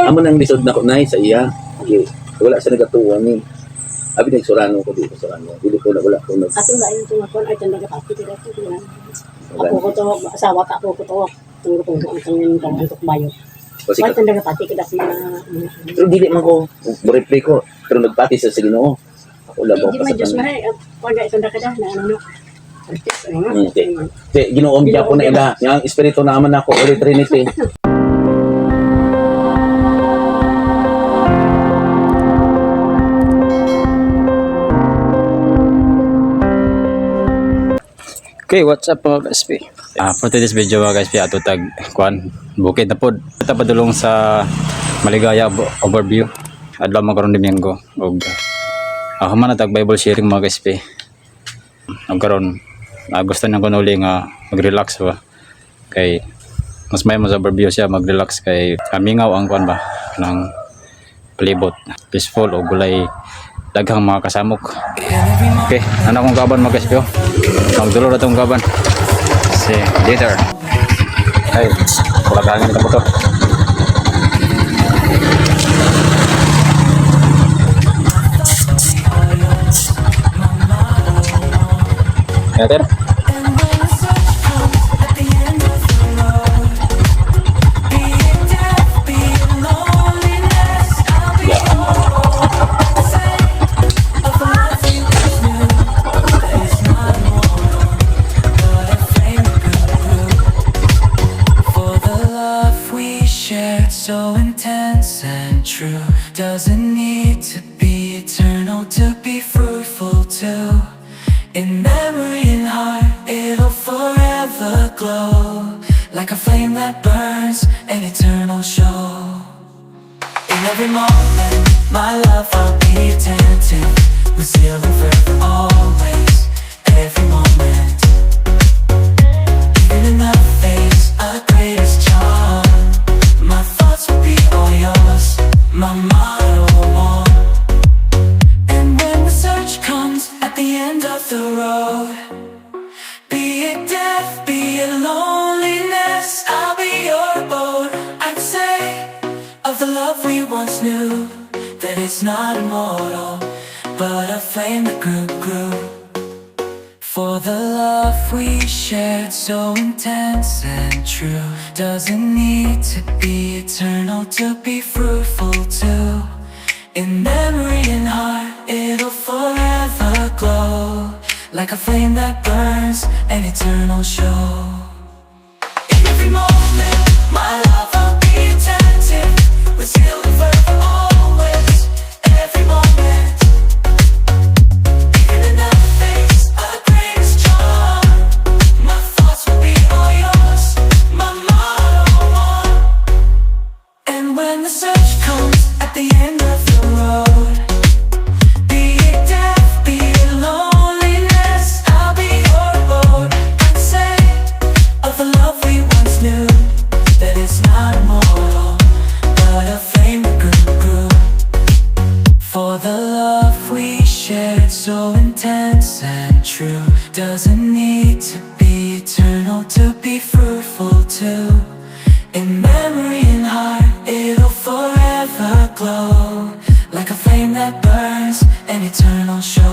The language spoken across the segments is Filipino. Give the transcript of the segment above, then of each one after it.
Amo nang lisod na ko nay sa iya. Okay. Wala sa nagatuwa ni. Abi nagsurano ko dito sa ano. Dili ko na wala ko nag. Ato ba yung tungakon ay tanda ka pati dito ko. Ako ko to asawa ta ako ko to. Turo ko ang kanyang antok bayo. Kasi Wala tanda ka pati kada na. pero dili man ko replay ko. Pero nagpati sa Ginoo. Ako labo Hindi pa man sa Diyos kanila. mahay. Pagka tanda ka na ano. Okay. Te Ginoo biya ko na ila. Yang espiritu naman ako Holy Trinity. Okay, what's up mga ka-SP? For today's video mga ka-SP, ato tag kuan bukid na pod. Ito padulong sa Maligaya overview. Adlaw man karon Domingo og human na tag Bible sharing mga ka-SP. Ang karon gusto nang kuno nga mag-relax ba. Kay mas may mo sa overview siya mag-relax kay kamingaw ang kuan ba ng palibot. Peaceful o gulay daghang mga kasamok. Okay, ano kong kaban mga ka-SP? Magdulor na itong kaban. Si later. Ay, palagangin ka motor. Later. So intense and true, doesn't need to be eternal to be fruitful too. In memory and heart, it'll forever glow, like a flame that burns, an eternal show. In every moment, my love I'll be attentive, with zeal and fervor always, every moment. Even in the face of greatest charm, my thoughts will be all yours, my motto one. And when the search comes at the end of the road, be it death, be it loneliness, I'll be your boat. I'd say of the love we once knew, that it's not immortal, but a flame that grew. For the love we shared, so intense and true, doesn't need to be eternal to be fruitful too. In memory and heart, it'll forever glow, like a flame that burns, an eternal show. In every moment, my love I'll be attentive, with zeal and fervor always, every moment. So intense and true, doesn't need to be eternal to be fruitful too. In memory and heart, it'll forever glow, like a flame that burns, an eternal show.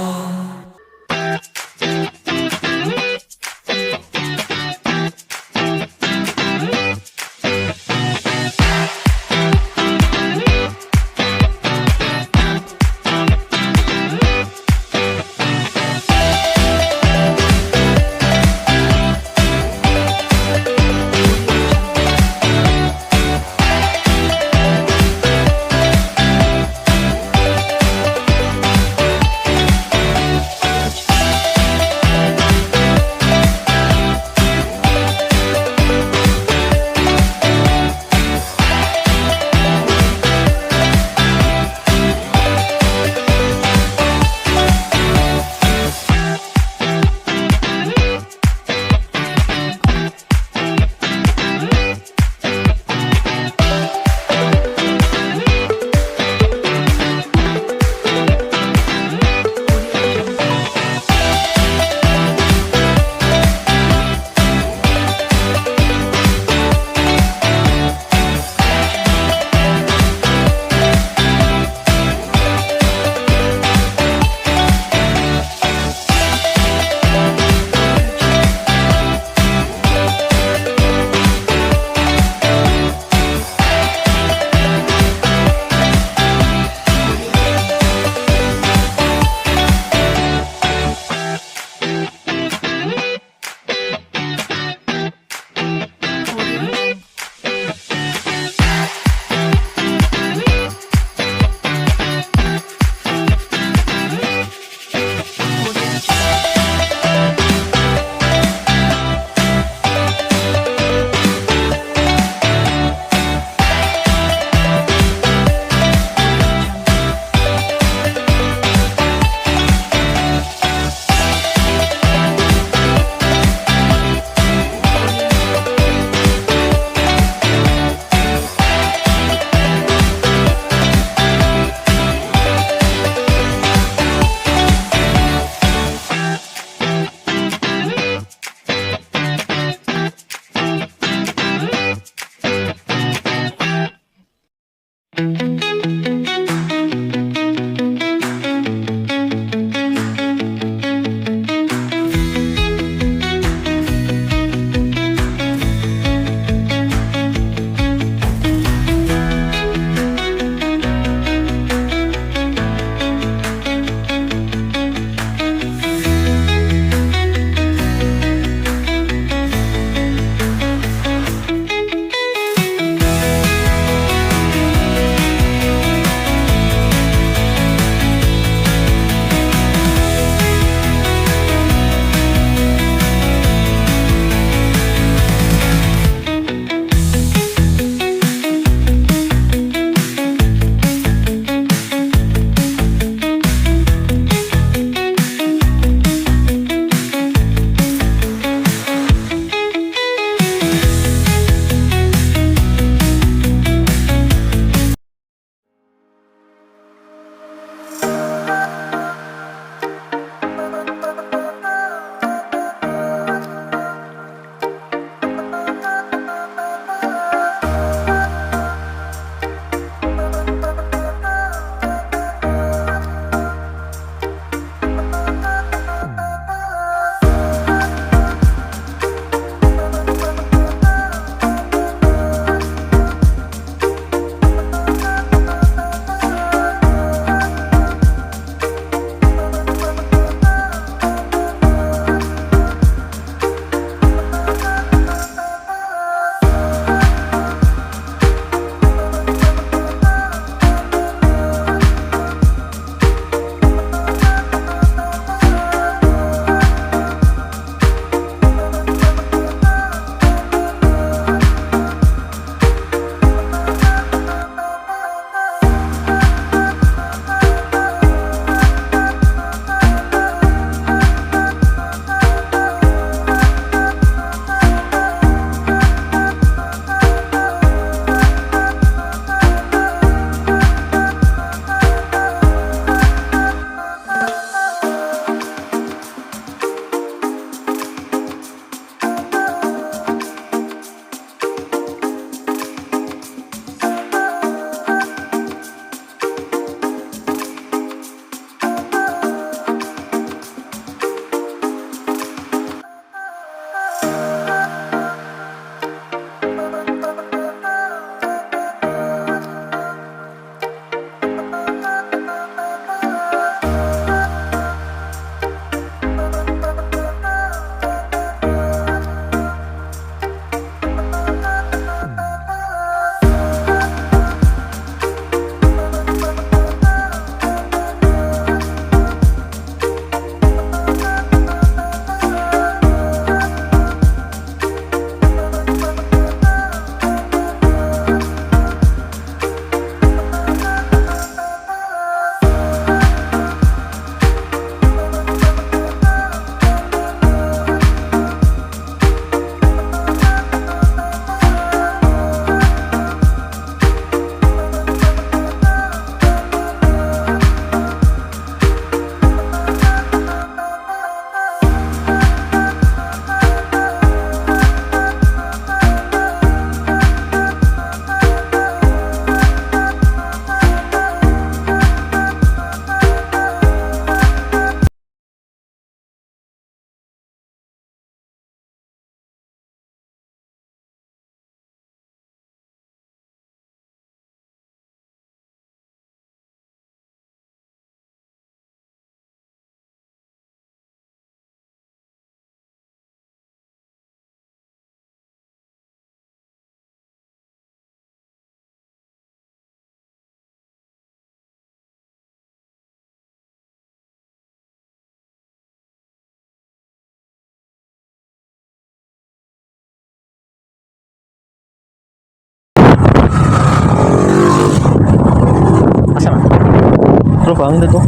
Bro, pangin na to.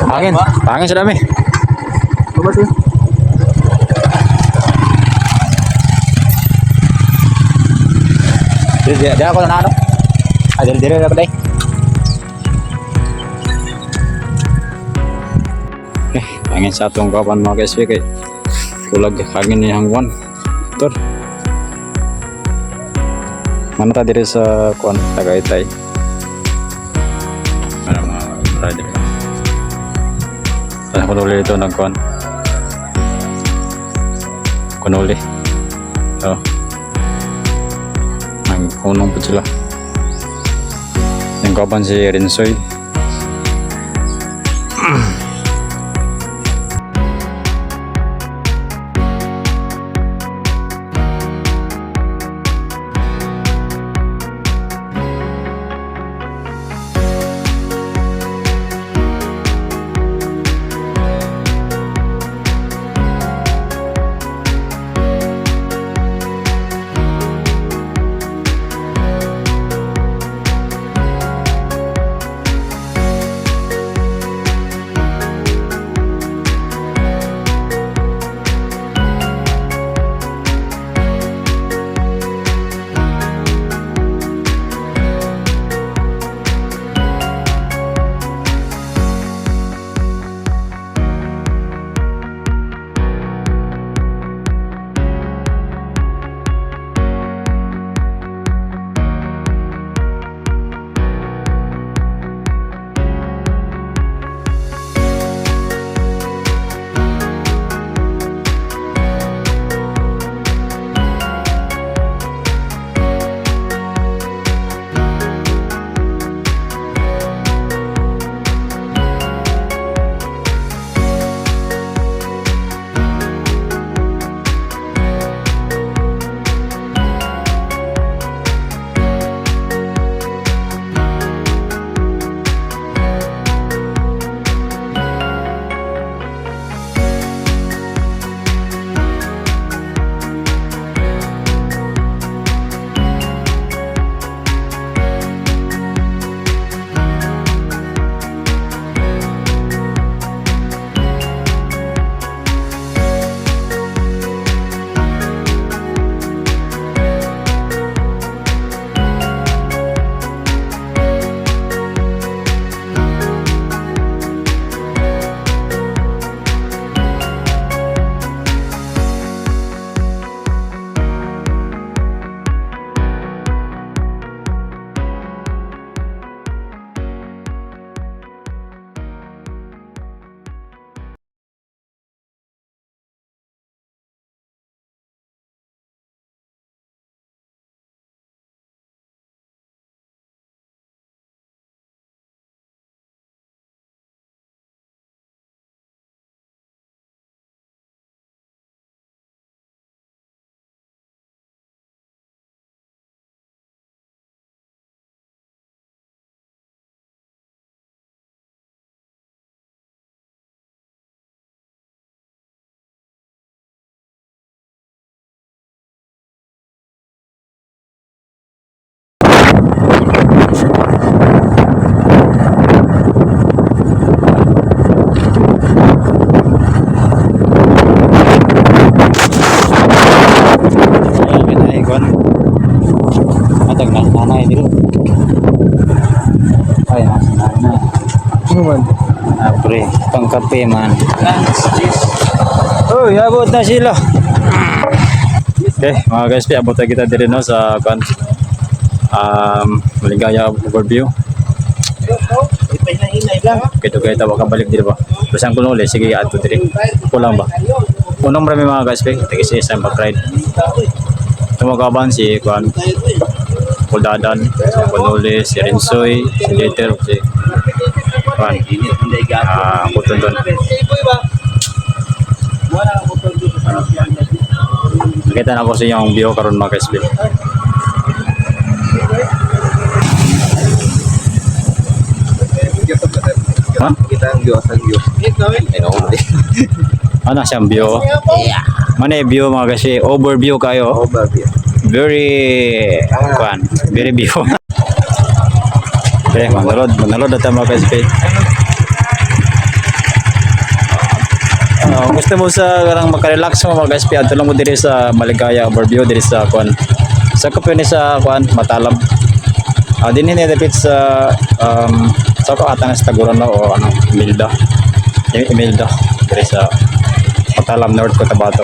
Pangin. Pangin sa dami. Babat yun. Di ako na ano. Dire na patay. Okay, pangin sa atong kapan mga guys. Kay kulag kagin ni hangwan. Tur. Manata diri sa kuan Tagaytay. Ano mga rider. Sana ko ulit ito nagkuan. Kunuli. Oh. Ang unong po sila. Yung kapan si Rensoy. Ano man? Pre, pangkape man. Oh, abot na sila. Okay, mga guys, abot na kita din no sa Maligaya overview. Kito kayo tawa ka balik dito ba? Basang ko ulit, sige ato dito. Kulang ba? Unang marami mga guys, tagisi isang back-ride. Tumagaban si Kuldadan, si Kunuli, si Rensoy, si Jeter, si Putun doon. Nakita na ko sa yung view karon mga guys. Ha? Kita ang view sa view. Ano siyang view? Mana view mga guys, overview kayo. Overview. Very very view. Okay, manalod na tayo mga guys. Gusto mo sa karang makarelax mo mga guys, ato lang mo diri sa Maligaya overview diri sa sa kapyon sa Matalab. Din ni dapit sa sa ko atang sa Taguron o ano Imelda. Imelda diri sa Matalab North Cotabato.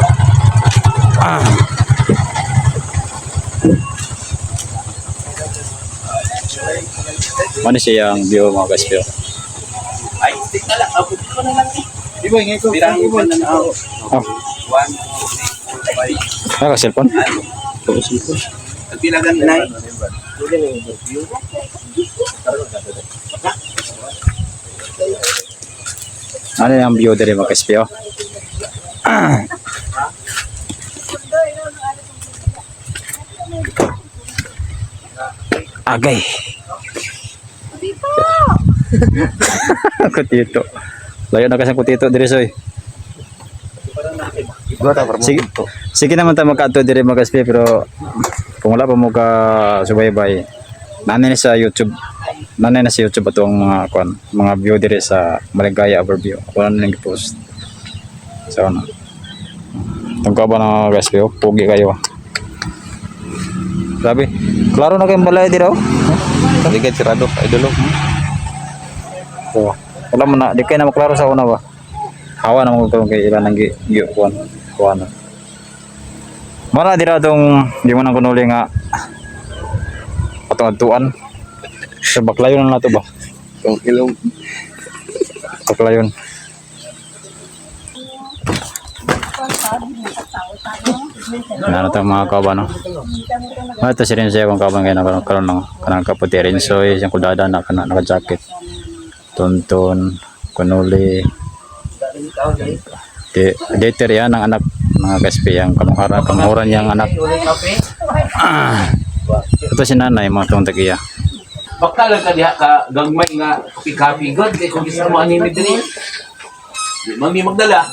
Ano siya ang view mga ka-SB? Ay, stick na lang. Abot ko na lang. Di ba, ingay ko. Birang mo na na ako. Oh, 1, 2, 3, 4, 5. ano ka cellphone? Nagpilagan na eh. Ano yung view dito mga ka-SB? Agay. Kutito. Layo na kasi ang kutito diri soy. Sige, sige naman tayo magka-ato diri mga ka-SB, pero kung wala pa mo ka subaybay, nanay na sa YouTube. Nanay na sa YouTube atong mga view diri sa Maligaya overview. Ako na nang i-post. So ano. Tungkol ba na ka-SB? Pugi kayo. Grabe. Klaro na kayong balay dito. Ligay, sirado. Idolo. So, wala mo na, di kayo na maklaro sa una ba? Hawa na mo ito kay ilan ng kuwan. Mara dira tong di mo nang kunuli nga atong-atuan. Sa baklayon na nato ba? Yung ilong. Baklayon. Ano to mga kaban no? Ito si Rinsoy kung kaban kayo na karon ng kanang kaputi Rinsoy siyang kudada na kana naka-jacket. Tonton, kunuli. Dater yan ang anak mga kaspi yang kamuharan yang anak. Ito si nanay mga tong tagiya. Baka lang ka diha ka gagmay nga kapi-kapi god kay kung gusto mo anime diri. Di man mi magdala.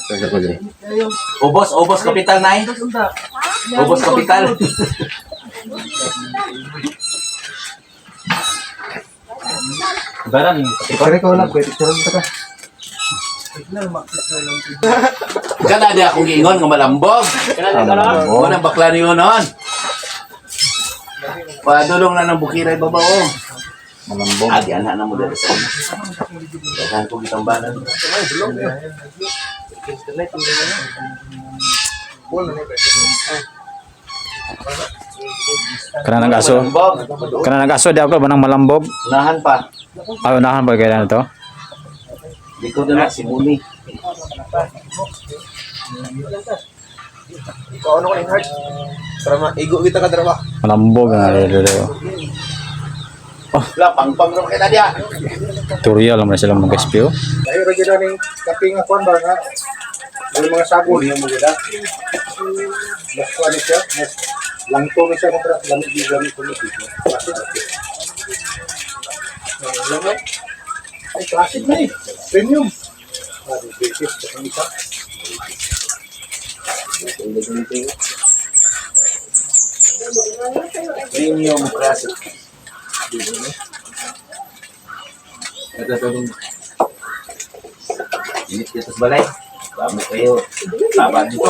Ubos kapital nay. Ubos kapital. Barang Pare ko lang, pwede sirado ka. Kana di akong giingon nga malambog. Mo nang bakla niyo noon. Padulong na ng bukiray babaw. malambog. Adi ana na mo dali sa. Dagan ko gitang banan. Kana nag-aso. Kana nag-aso di ako ba nang malambog? Unahan pa. Ay unahan ba kaya na to? Di ko na si Muni. Ikaw ano ko yung heart? Para maigo kita ka drama. Malambog na dito. Wala pang ro kita dia. Tutorial naman sila mag-SPO. Dahil rin na ng kaping nga kwan ba nga? Yung mga sabon. Yung mga gila. Mas kwan siya. Mas langto na siya kontra. Lamig ko na dito. Ay, classic na eh. Premium. Basis. Ang isa. Premium classic. Ito tulong. Init kita sa balay. Dami kayo. Tama dito.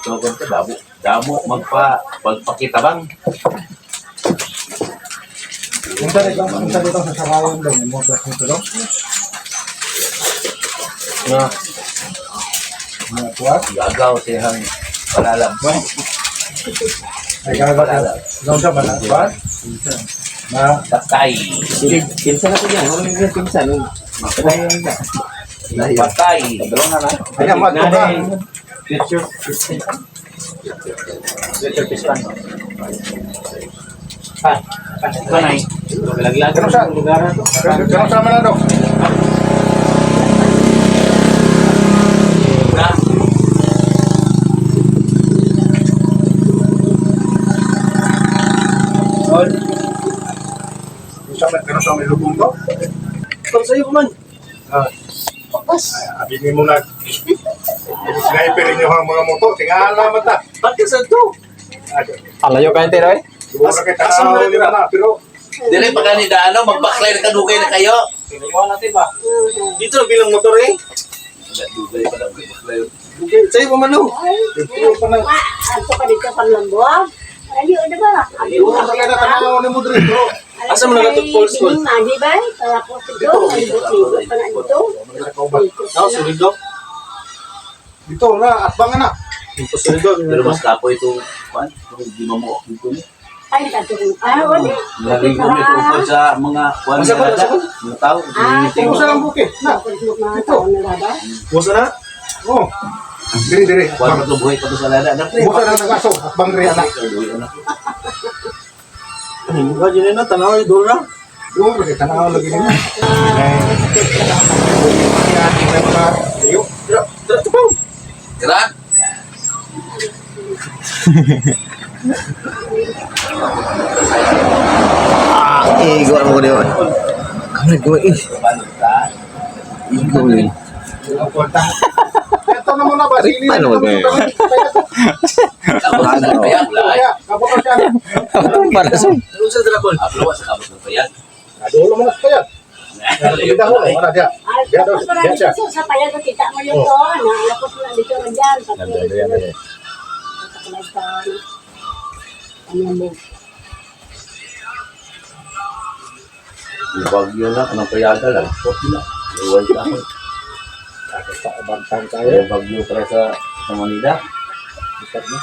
Tawag ka damo. Damo magpakitabang. Punta dito sa sakayan daw. Yung motor nito daw. Na. Na tuwas. Gagaw siyang palalam. Ay gagawa. Daw sa malabas. Na Patay. pinsan na ko yan. Ano yung pinsan? Patay. Kaya mato ka. Kanay. Laglag. Ganun sa lugar na to. Ganun sa Manado. Ganun sa may lubong to. Ito sa'yo man. Abinin mo na. Sniper ninyo ang mga moto. Tingahan naman ta. Ba't ka sa ito? Alayo kayo tiro eh. Siguro na kita na. Pero Dili pa gani da ano, magbaklay na kadugay na kayo. Iwan natin ba? Dito na bilang motor eh. Dugay pa lang baklay. Sa'yo pa man no. Ito pa na. Ato ka dito panlambog. Ay, ano ba? Iwan pa na tanaw ni mo dito. Asa mo nagatog Paul's School? Mani ba? Tapos ito, libot-libot pa na ito. Sulit daw. Dito na, at banga na. Pero mas kapo ito, man, di mo dito ni. Ay, dati ko. Ah, wala. Laging kumikupod sa mga kuwan Masa ko, nila. masa ko? Mga tao. Meeting. Kumusta ang bukid? Na, Mga taon na lada. kumusta na? Oh. Diri, diri. Kuwan pa to, buhay pa to sa lada. Kumusta na nag-aso? Bang rin anak. Ba dyan na, tanaw, idol na. Oo, kasi tanaw lagi nila. Yan, may mga iyo. Tira. Igo mo ko di ba? Kamay ko Igo ni. Ito na muna ba? Sili na Paano ba kayo? Kapag siya. Para sa Ano sa dragon? Aplawa sa kabot ng payag. Adulo mo na sa kaya. Kita mo, wala dia. Ay, Dia daw, tapos parang dia siya. dito sa payag ko, kita mo yung to. Nalapot mo na dito na dyan. Ibagyo na, anong payaga lang. Okay na. Iwal ka ako. Sa bantang tayo. Ibagyo para sa Manila. Ikat na.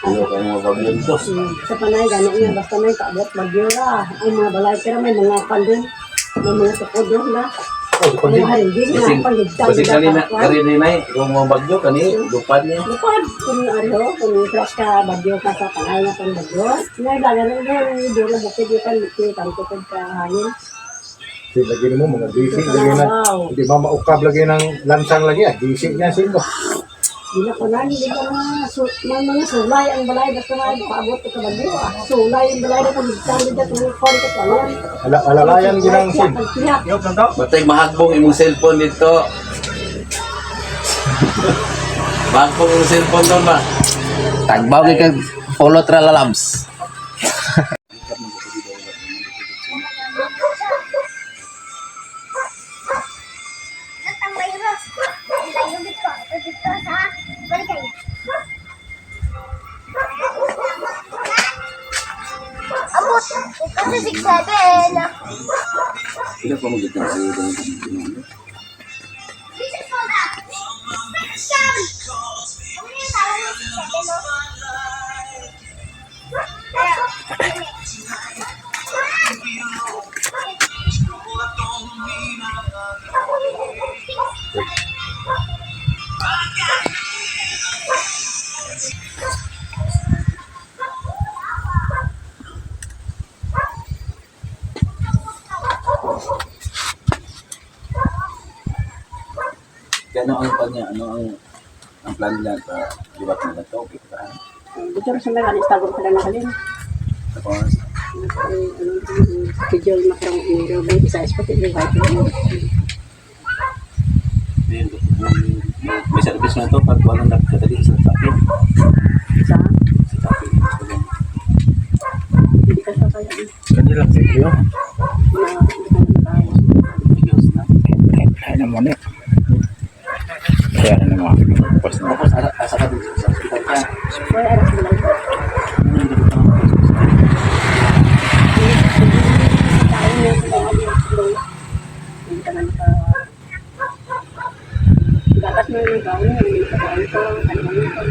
Ano kayo mga bagyo dito? Sa panay, gano'n niya, basta may kaabot, bagyo ra. Ang mga balay, pero may mga pandun, may mga tukod doon na. Oh, May kundi. haringin na, Basig panligtan. basig kanina, kanina yung mga bagyo, kani, lupad niya. Lupad, kung ano, kung crush ka, bagyo ka sa panay na pang bagyo. Naglaga na yung doon na bukid yung palikid, ang tukod ka hangin. Lagi mo, mga bisig. Lagi na. Hindi ba maukab lagi ng lansang lagi. Bisig niya sino. Hindi na ko na, hindi ka mga sulay ang balay, basta na paabot ko sa bagyo. Sulay ang balay na paligtan, hindi ka tumukon ka sa yan. Alalayan ginang sin. Batay mahagbong imong cellphone dito. Mahagbong imong cellphone doon ba? tagbaw kay Polo Tralalabs. Ang virus. Layo dito. Dito sa Barangay. Abot. Ito sa 6'7". Ila pa magiging sa iyo. This is for that. Special. Ano yung tawag mo 6'7", no? Kaya ano ang kanya, ano ang plan niya sa liwat nila to? Okay pa. Dito rin sa mga anis-tagong ka lang nakalin. Tapos, Schedule na parang may isa pati may white mo. may service na to pag walang nagdadali sa sakit. Isa, Sa sakit. hindi ka sa kaya. Kanila sa iyo. Videos na. Kaya naman eh. Kaya na naman. Tapos na. Tapos, asa ka dito sa hospital ka. Wala aras mo lang. Tayo na sa mga flow. Hindi ka na naka... Gatas mo yung gawin, hindi ka gawin ko, ano mo ito.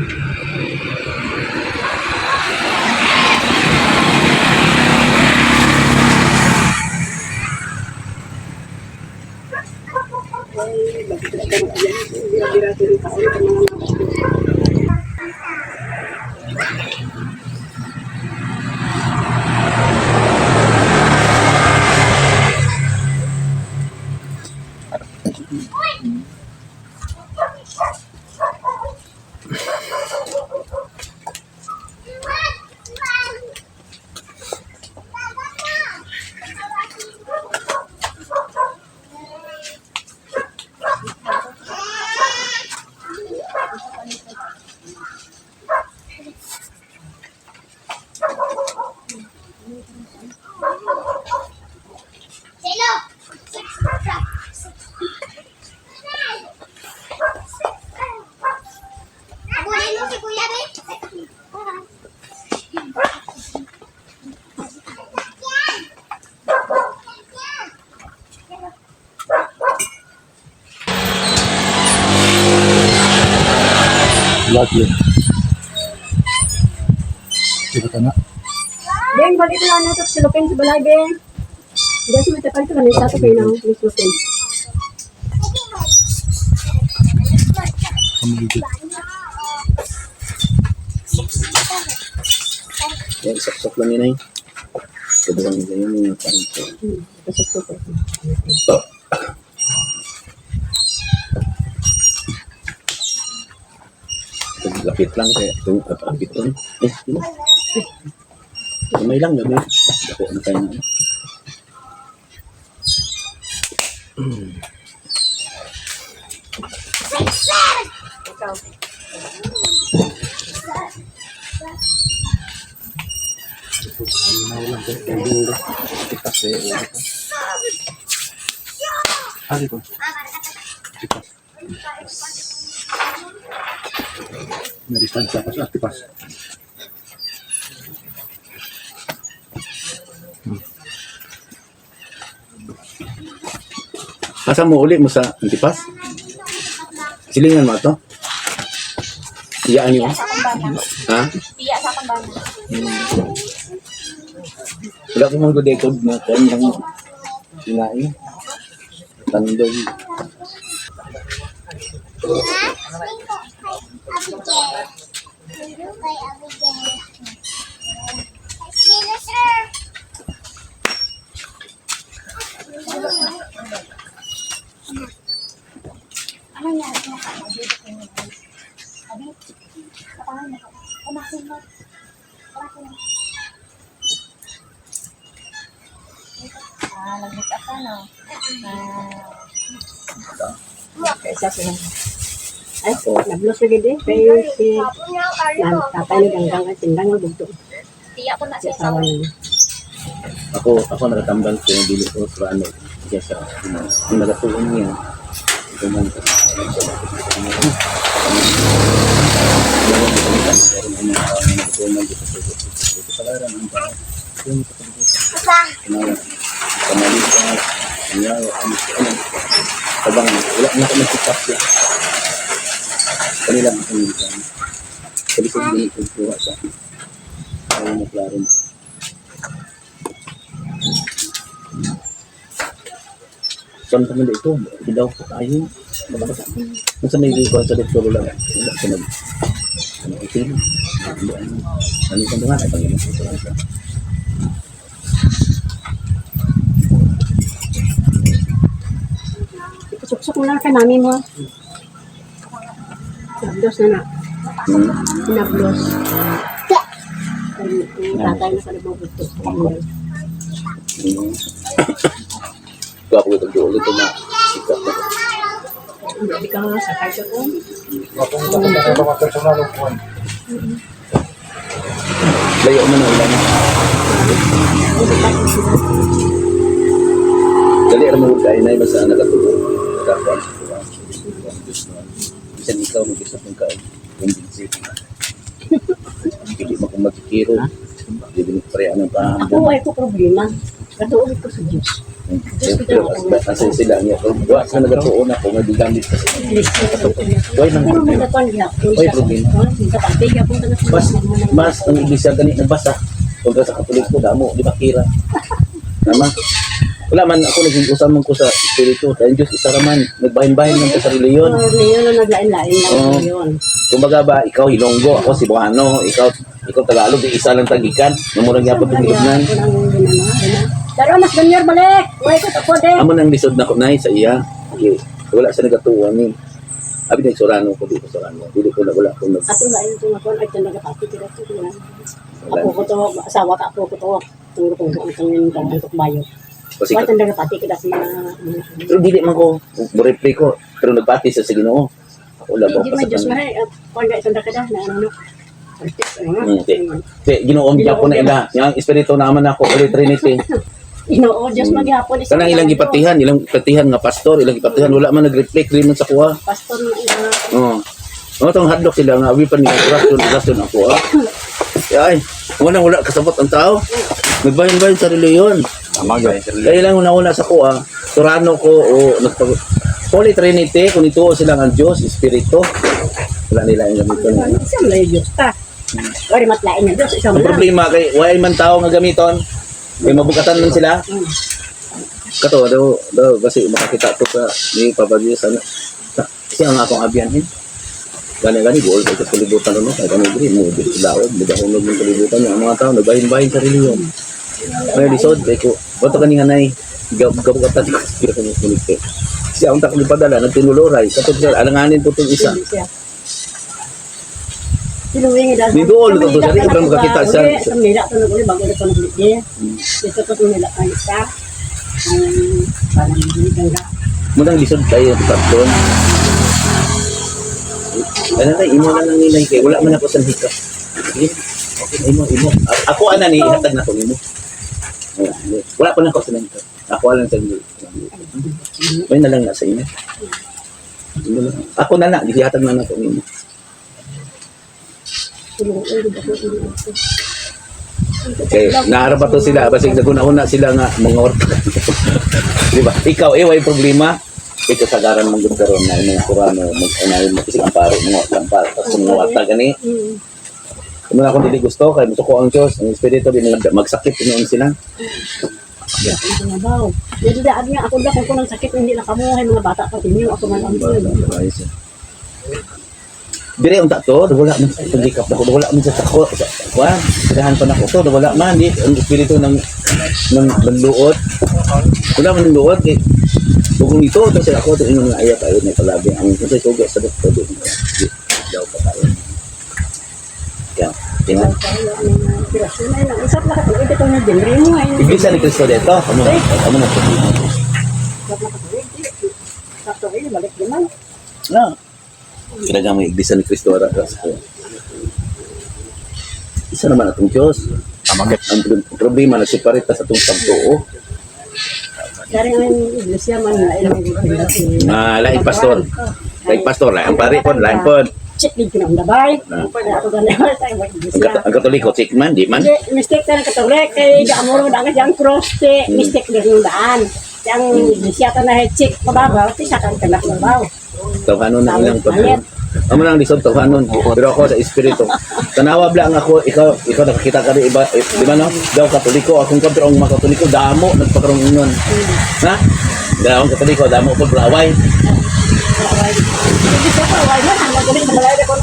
Ay, bakit na ito mga yan? Bira-bira yung tao, ito mga Sino? Abulin mo si Kuya, Ben. Lagi. Sige ka na. Deng, balik ko lang nato sa Lupin sa balay, Deng. Diyan sa matapan ko kanina sa kayo ng Lupin. Yan, sok-sok lang yun ay. Sobrang nila yun yung panito. Pasok ko. Lapit lang kaya ito, lapit lang. Yun. Kamay lang, gabi. Ako na tayo na. Hari ko. May distansya pa sa tipas. Asa mo uli mo sa Antipas? Silingan mo ito? Iyaan niyo? Ha? Iya sa kambana. Wala ko mong good na kaya lang sinain. Tandoy. Ay, nablos na gede. Kaya si tatay ni Ganggang at sindang na bugto. Tiya ko na Si siya sa asawa niya. Ako nakatambal ko yung dili ko sa ano. Kaya sa yung nagatuon niya. Ito man. Abang, wala na kami sikap siya. Kanila ang pangilitan. Kalikod din ito kuha sa ayaw na klaro na. Saan pa nila ito? Hidaw po tayo. Nasa may ikuan sa doktor lang. Wala ka nag... Ano ito yun? Ano ka naman? Ay, Panginoon po sa Suksok mo lang ka namin mo. Nablos na na. Nablos. Tatay na ka nabubugto. Kaya ako itong doon ito na sikap na. Hindi ka nga sakay ka po. Ako sa mga personal of one. Layo mo na ulan. Dali ang mga kain ay basta nakatulog. Nakakuan sa kuwan. Bisan ikaw mag-isa kong kain. Yung binsip. Hindi mo kung magkikiro. Hindi mo parehan ng pahambong. Ako ay ko problema. Katuulit ko sa Diyos. Pero asan sila niya? Buwa sa nagatuon ako, may bigamit kasi. Why nang Pero may dapan niya. Oy, problema. Mas ang iglesia ganit nagbasa. Kontra sa Katoliko ko, damo, di ba kira? Tama? Wala man ako naging usaman ko sa espiritu. Dahil Diyos, isa raman. Nagbahin-bahin lang sa reliyon. Ngayon na naglain-lain lang yun. Kumbaga ba, ikaw Ilonggo, ako Cebuano, ikaw Tagalog, isa lang tagikan. Namurang yapot yung ilugnan. Pero mas ganyan balik. Uy, ko ako din. Amo nang lisod na ko na sa iya. Okay. Wala siya nagatuwa ni. Abi na Sorano ko dito Sorano. Dili ko na wala ko nag. Ato lain ko ako ay tanda ka pati kira to. Ako ko to asawa ka ako ko to. Tunggu ko ang tangin untuk bayo. Kasi Wa tanda ka pati kira sa pero dili man ko mo-replay ko pero nagpati sa Ginoo. Ako lang Hindi ko man sa Diyos kanila. mahay. Kung tanda ka na ano. Kaya Ginoo gyapon na ila. Yang espiritu naman ako Holy Trinity. Inoo Diyos maghapon. Kanang ilang ipatihan nga pastor, ilang ipatihan wala man nag-reflect rin man sa kuha. Pastor na ina. Oo. Mga tong hadlock sila nga abi pa ni rason ako ah. Ay, wala kasabot ang tao. Nagbahin-bahin sa reliyon. Tama guys. Kaya lang una sa kuha, Sorano ko o Holy Trinity kung ito silang ang Diyos, Espiritu. Wala nila yung gamiton. Isang lay Diyos ta. Wala matlain na Diyos. Isang Ang lang. problema kay wala man tao nga gamiton. May mabukatan man sila. Kato daw kasi makakita to sa ni Papa Dios sana. Kasi ang akong abyan gani goal kay kalibutan no kay kani diri mo di lawod di ako ng kalibutan ang mga tao nagbahin-bahin sa reliyon. Ay lisod kay ko boto kani hanay gabugatan ko pero kung kunik. Kasi ang takong ipadala nagtinuloray kato sir alanganin po tong isa. Sinuwingi dahil. Di doon, ito sa rin, ibrang makakita siya. Nila ito nag-uli, bago ito nag-ulit niya. Ito ito nila ang isa. Parang hindi ganda. Munang lisod tayo sa doon. Ano tayo, imo lang ng nilay kay wala man ako sa hika. Okay, imo. Ako ana ni hatag na ko nimo. Wala pa na ako sa hika. Ako lang sa inyo. May na lang na sa inyo. Ako na na, dihatag na ko nimo. Okay, naarap to sila basig naguna-una sila nga mga orta. Di ba? Ikaw way problema. Ito sagaran mong gudkaron na mga Kurano mag-unahin mo kasi ang paro mga lampar tapos mga wata gani. Kung ako dili gusto kay gusto ko ang Diyos, ang espiritu din magsakit noon sila. Jadi daan nga ako da kung sakit hindi na kamuhay mga bata pa tinyo ako man ang Dire unta to, wala man sa paglikap ako, wala man sa tako. Kuan, sirahan pa nako to, wala man di ang espiritu ng luot. Wala man ng luot kay kung ito to sa ako to ingon nga ayat ayo na palabi ang kasi suga sa doktor di daw pa tayo. Ya, tingnan. Usap na ka ito na din rin mo ay. Iglesia ni Cristo dito, amo na to. Sakto ay balik naman. Na. Kailangan may iglesia ni Cristo ara sa isa naman atong Diyos. Ang problema na separate sa atong pagtuo. Dari ang iglesia man na Lain pastor. Lain pastor lain ang pare pon lain pon. check din ko ng dabay. Ako ganun tayo mag-iglesia. Ang Katoliko check man di man. Mistake ka ng Katolik kay di amuro da nga jang cross te mistake din yung daan. Yang iglesia ta na check mababaw ti sa kan kanak mabaw. Tawhanon na ilang pag amo nang lisod tawhanon pero ako sa espiritu tanawa lang ako ikaw nakakita ka rin iba di ba no daw Katoliko akong pero ang mga Katoliko damo nagpakaroon nun ha daw ang Katoliko damo pag laway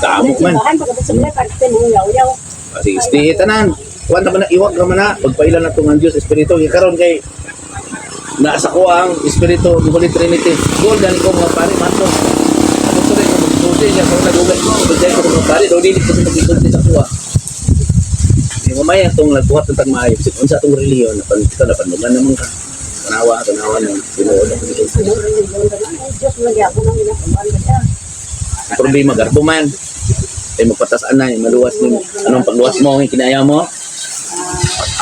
damo man sige stay tanan kuan ta man iwag ka man na pagpailan na tong ang Dios espiritu karon kay nasa ko ang espiritu ng Holy Trinity gold dan ko mga pare mato ako tuloy ko magsulti niya kung nagugay ko magsulti ko mga pare daw dili ko sa magsulti sa kuha mamaya itong nagbuhat ng tagmaayo kasi kung sa itong reliyon napanita na panugan naman ka tanawa ng pinuod ang problema garbo man ay magpatasaan na maluwas mo anong pagluwas mo ang kinaya mo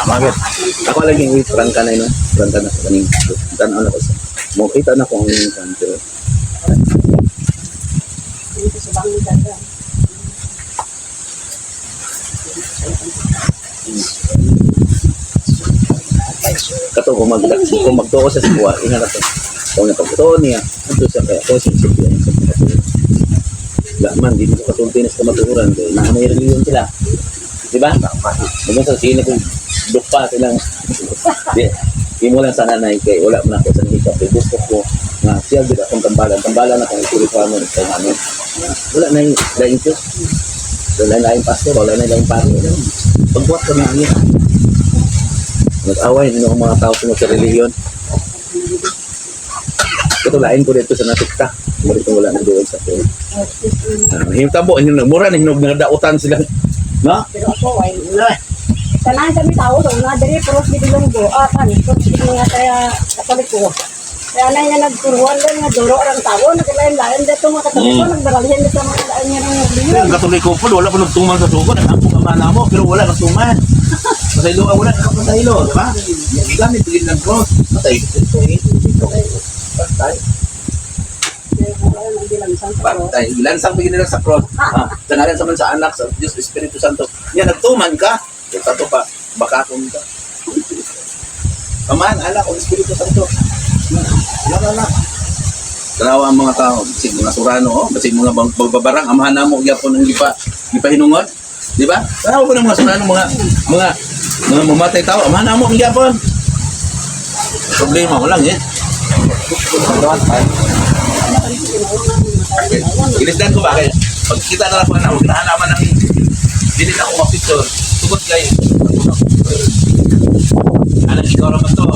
amagit ako lagi yung prangka na yun prangka na sa kaning tanaw na ko sa mo kita na ko ang kanto kato kung magtuo sa sikuwa ingat ako kung napagtuo niya ito siya kaya kung siya laman di mo kasulti na sa kamaturan na may reliyon sila diba? Naman sa sino kung dupa silang di mo lang sa nanay kay wala mo na ako sa hikap kay gusto ko nga siya din akong tambalan akong isuripano wala na yung laing Diyos wala na yung pastor wala na yung pari pagbuhat ko na niya nag-away nino ang mga tao sa reliyon ito lain ko dito sa natikta dito wala na doon sa akin hintabo mura na hinog na dautan sila no? Pero ako ay tanan kami tao so nga diri pero di bilonggo kan so di nga kaya Katolik ko kaya na nga nagturuan lang nga duro ang tao naglain-lain dito mga Katoliko nagbaralhin sa mga lain nga ng reliyon ang Katoliko po wala pa nagtuman sa tugon ang among amana mo pero wala nagtuman pasaylo wala ka pasaylo di ba gamit din ng cross patay ito patay patay lansang bigyan nila sa cross tanaran sa man sa anak sa Diyos Espiritu Santo yan nagtuman ka tato pa bakakon ka Aman, ala, o Espiritu Santo. Wala. Tanawa ang mga tao, basig mga surano, oh, basig mga bagbabarang, amahan na mo, gyapon ang gipa hinungod. Di ba? Tanawa ko ng mga surano, mga mamatay tao, amahan na mo, gyapon. Problema ko lang, eh. Ilisdan ko ba kayo? Pag kita na lang po na, huwag nahalaman ng hindi na ako mapicture. Tugot kayo. Anak, ikaw naman to.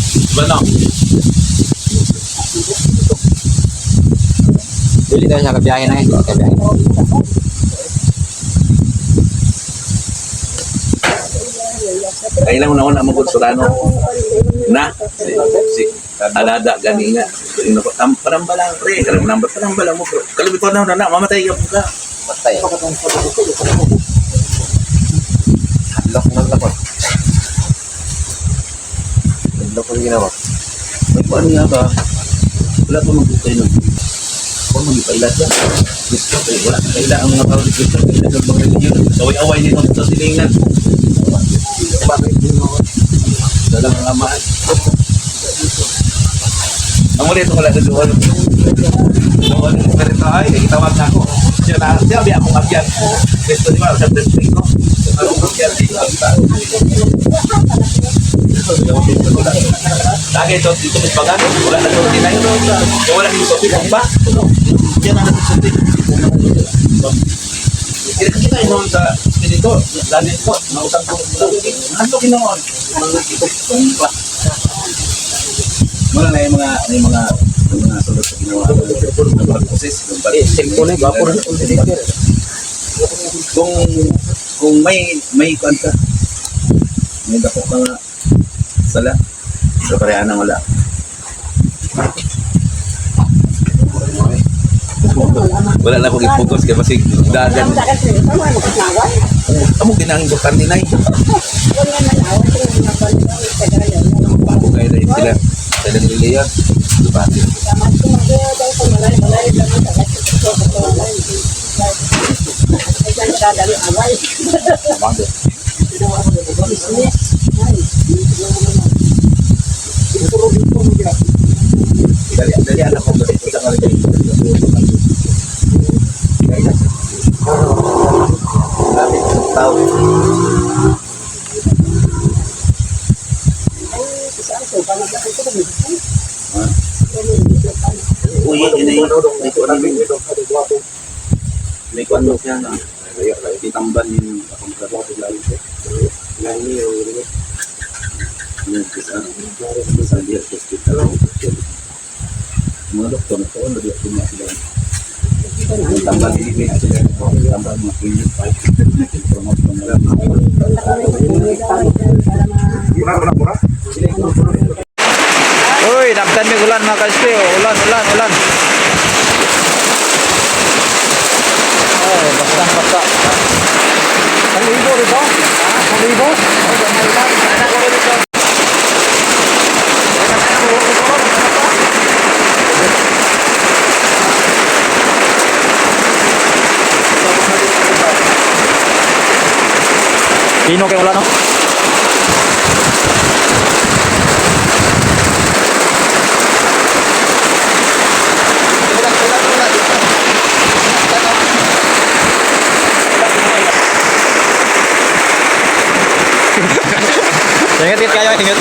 Diba no? Bili tayo sa kabiyahe na yun. Kabiyahe. Kailangan na ako na magod surano. Na? Si Alada, gani nga. Parambalang, pre. Parambalang mo, bro. Kalibituan na, mamatay ka po ka. Matay. Hadlock ng lakot. Hadlock ang ginawa. May paano nga ba? Wala pa magbukay nun. Kung mag-ipailat yan. Gusto ko, wala ka kaila ang mga tao dito. Kailan ang mga religion. Saway-away nito sa silingan. Dalang ang amaan. Ang muli ito wala sa doon. Doon, pero ay, itawag na ako. Siya biya akong abyan. Gusto di ba, sa district ko. Ano ko siya dito? Lagi ito, dito may pagano. Wala na doon din na yun. Wala yung sopi kong ba? Yan ang nagsusunod. Kaya kasi tayo noon sa dito, lagi ko, mautang ko. Ano ginoon? Wala na yung mga sulod sa ginawa. Mga proses. Cellphone eh, vapor. Kung may kuan ka, may dako ka nga sala, sa parehan na wala. Wala na akong i-focus kaya kasi dagan. Amo ginanggutan ni Nay. Bugay na yun sila. Sila niliyan. Dupati. Dali anak ko sa kanila. Lapit sa tao. Uy, ini may kuwan siya na. Itamban yung akong trabaho sa lalim siya. Sa diya hospital. Mga doktor na po, ano diya sila. Tamban hindi may sila. Tamban mga clinic. Promote ko nila. Uy, naptan may ulan mga kaspe. Ulan. Oh, basta. Kalibo rito? Kalibo? Pino kayo wala no? Ingat kayo, ingat.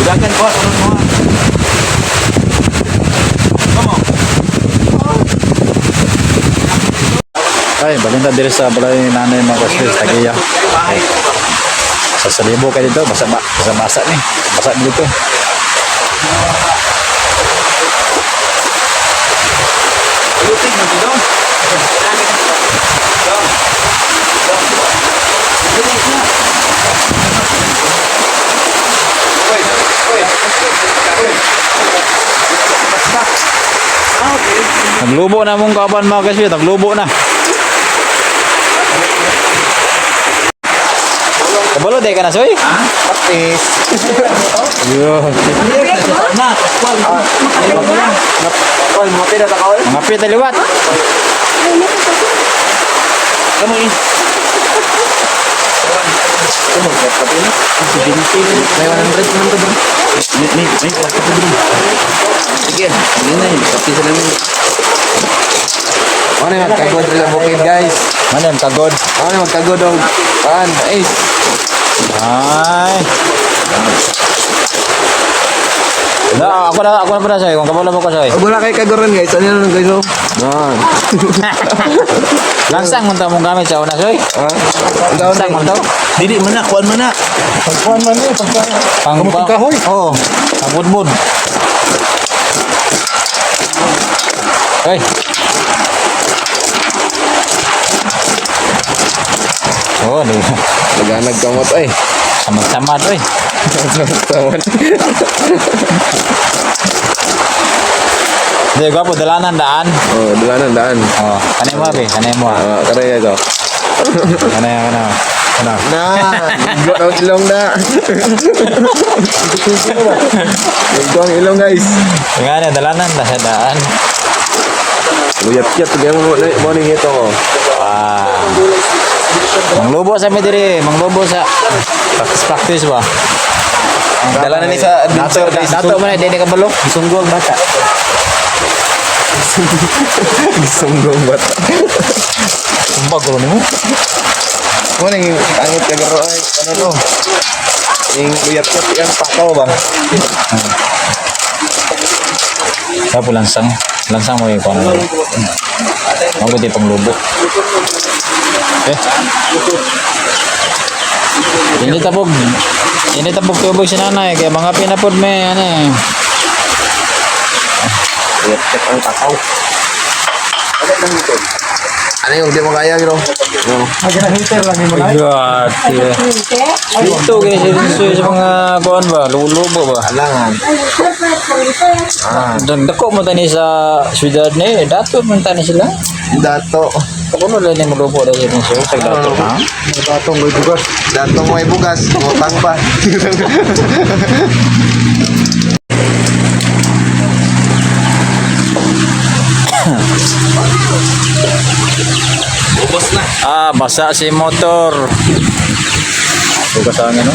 Silakan po, ano mo? Ay, balinda diri sa balay nanay mga kaspe sa Tagiya. Sa salibo kayo dito, basa ni. Basa dito. Luting mo dito. Naglubo na mong kaban mga ka-SP. Naglubo na. Kabalo, di ka na, Soy? Patis. Yun. Mga pita liwat. May 100 naman to ba? May sige, hindi na yun. Pati sa namin. Ano yung magkagod rin ang bukid guys? Ano yung kagod? Ano yung magkagod ang paan? Ace. Ay. Ako na pala, Soy. Kung kabalo mo ko, Soy. Wala kayo kagoran guys. Ano yun guys? Man. Langsang mo mong gamit sa una, Soy. Ha? Langsang mo to. Dili man na, kuwan man na. Pagkuhan man eh, Pang kahoy. Oo. Pang-budbud. Ay. Oh, di. Naganag kamot ay. Samad-samad, oy. Tawad. Di, gwapo, dalanan daan. Oh, daan. Oh, kanay mo, abi. Kanay mo, ah. Karaya ito. Kanay. Na, go out ilong na. Go ang ilong guys. Nga, dalanan na sa daan. Luyat-yat bigyan mo morning ito ko. Wow. Manglubo sa midiri, manglubo sa practice ba? Dala na ni sa adventure guys. Dato man di ka balo, sunggo ang bata. Sunggong bata. Sumbag ko nimo. Morning angit ka garo ay ano to? Yung luyat-yat yung pakaw ba? Kapo lansang mo yung kung ano. Mabuti pang lubo. Ini tapog tubog si nanay kaya mga pinapod may ano eh. Luyat-yat ang pakaw. Ano yung di mo kaya gino? Mag-heater lang yung mga. God. Hindi. Ito kasi sa mga kuan ba, lubo ba? Alangan. Doon dako mo tani sa syudad ni, dato man tani sila. Dato. Kuno lang ni maglubo dahil sa sir sa dato ha. Datong may bugas. Datong may bugas. Ngutang pa. Ubos na. Basa si motor. Bukas ang ano?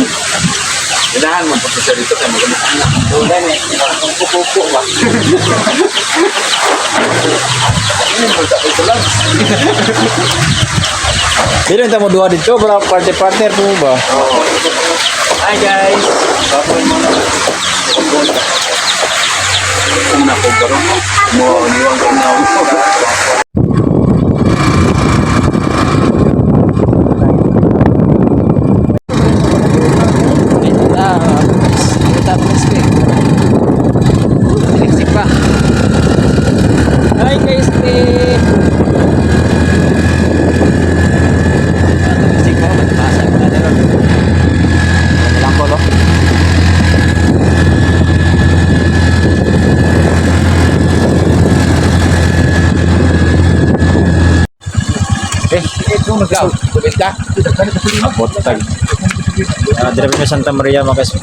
Kailangan mo pa sa dito kaya maganda anak. Wala na eh. Ang pupupo ba? Ini mo sa ito lang. Dili ta mo duha dito para partner po ba? Hi guys. Baboy mo na. Kung napagkaroon mo, niwang ko na ako. Hi guys, Ikaw, tubig ka? Abot tag. Dire pa Santa Maria makas.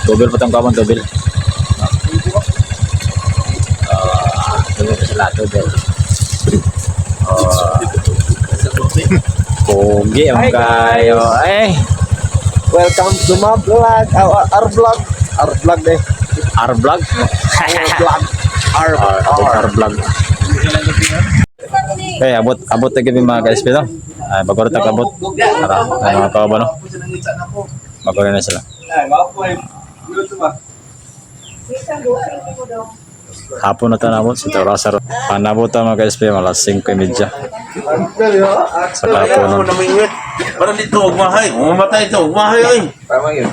Dobel pa tang kawan dobel. Dobel pa sila dobel. Pogi ang kayo. Welcome to my vlog. Our vlog. Our vlog deh. Our vlog. Our vlog. Okay, abot na gabi mga ka-SP no? Bago rin abot. Tara, mga kawa no? Bago rin na sila. Hapon na tanabot, si Torasar. Panabot na mga ka-SP, malas 5:30. Sa hapon nun. Parang dito, huwag mahay. Umamatay ito, huwag mahay ay. Tama yun.